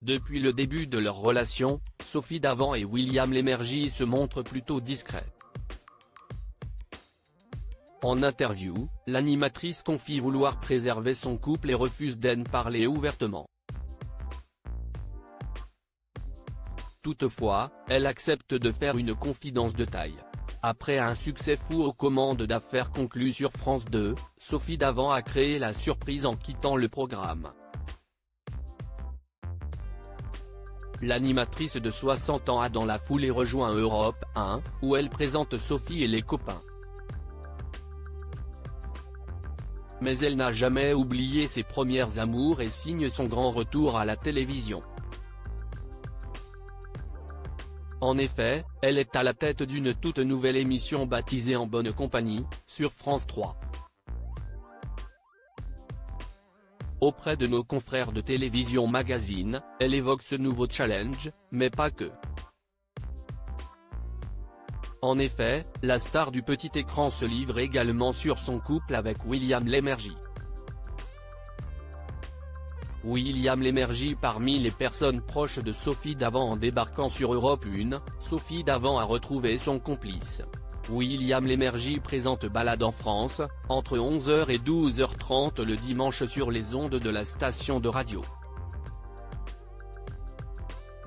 Depuis le début de leur relation, Sophie Davant et William Lémergie se montrent plutôt discrets. En interview, l'animatrice confie vouloir préserver son couple et refuse d'en parler ouvertement. Toutefois, elle accepte de faire une confidence de taille. Après un succès fou aux commandes d'affaires conclues sur France 2, Sophie Davant a créé la surprise en quittant le programme. L'animatrice de 60 ans a dans la foulée rejoint Europe 1, où elle présente Sophie et les copains. Mais elle n'a jamais oublié ses premières amours et signe son grand retour à la télévision. En effet, elle est à la tête d'une toute nouvelle émission baptisée En bonne compagnie, sur France 3. Auprès de nos confrères de Télévision Magazine, elle évoque ce nouveau challenge, mais pas que. En effet, la star du petit écran se livre également sur son couple avec William Lémergie. William Lémergie parmi les personnes proches de Sophie Davant en débarquant sur Europe 1, Sophie Davant a retrouvé son complice. William Lémergie présente Balade en France, entre 11h et 12h30 le dimanche sur les ondes de la station de radio.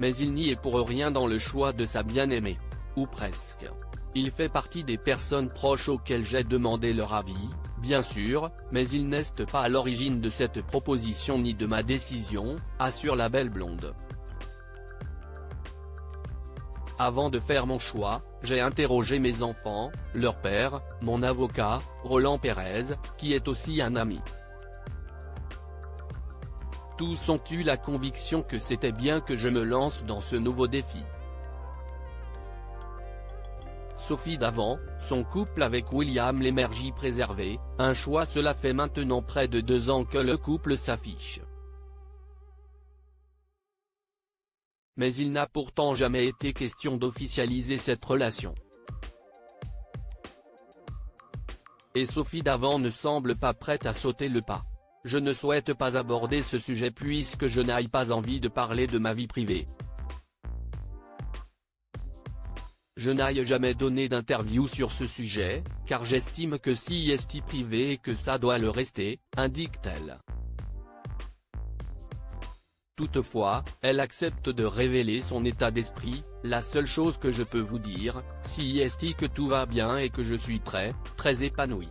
Mais il n'y est pour rien dans le choix de sa bien-aimée. Ou presque. Il fait partie des personnes proches auxquelles j'ai demandé leur avis, bien sûr, mais il n'est pas à l'origine de cette proposition ni de ma décision, assure la belle blonde. Avant de faire mon choix, j'ai interrogé mes enfants, leur père, mon avocat, Roland Pérez, qui est aussi un ami. Tous ont eu la conviction que c'était bien que je me lance dans ce nouveau défi. Sophie Davant, son couple avec William Lémergie préservé, un choix. Cela fait maintenant près de 2 ans que le couple s'affiche. Mais il n'a pourtant jamais été question d'officialiser cette relation. Et Sophie Davant ne semble pas prête à sauter le pas. Je ne souhaite pas aborder ce sujet puisque je n'ai pas envie de parler de ma vie privée. Je n'ai jamais donné d'interview sur ce sujet, car j'estime que c'est privé et que ça doit le rester, indique-t-elle. Toutefois, elle accepte de révéler son état d'esprit. La seule chose que je peux vous dire, c'est que tout va bien et que je suis très épanouie.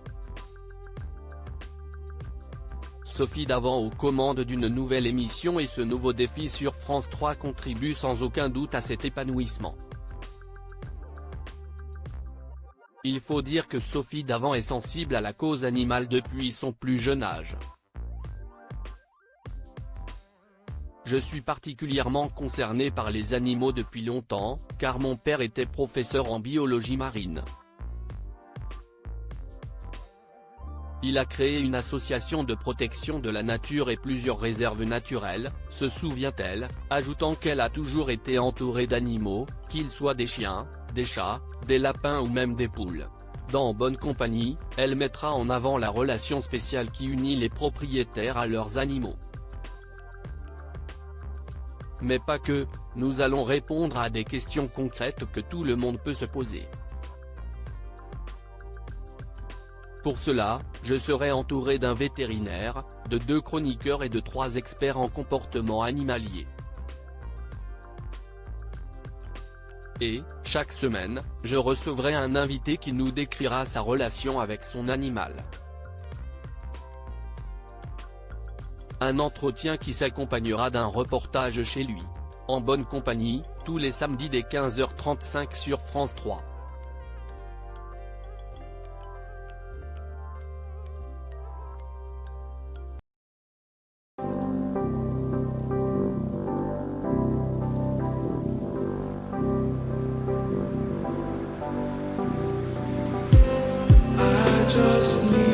Sophie Davant aux commandes d'une nouvelle émission et ce nouveau défi sur France 3 contribuent sans aucun doute à cet épanouissement. Il faut dire que Sophie Davant est sensible à la cause animale depuis son plus jeune âge. Je suis particulièrement concerné par les animaux depuis longtemps, car mon père était professeur en biologie marine. Il a créé une association de protection de la nature et plusieurs réserves naturelles, se souvient-elle, ajoutant qu'elle a toujours été entourée d'animaux, qu'ils soient des chiens, des chats, des lapins ou même des poules. Dans En bonne compagnie, elle mettra en avant la relation spéciale qui unit les propriétaires à leurs animaux. Mais pas que, nous allons répondre à des questions concrètes que tout le monde peut se poser. Pour cela, je serai entouré d'un vétérinaire, de 2 chroniqueurs et de 3 experts en comportement animalier. Et, chaque semaine, je recevrai un invité qui nous décrira sa relation avec son animal. Un entretien qui s'accompagnera d'un reportage chez lui. En bonne compagnie, tous les samedis dès 15h35 sur France 3. Just need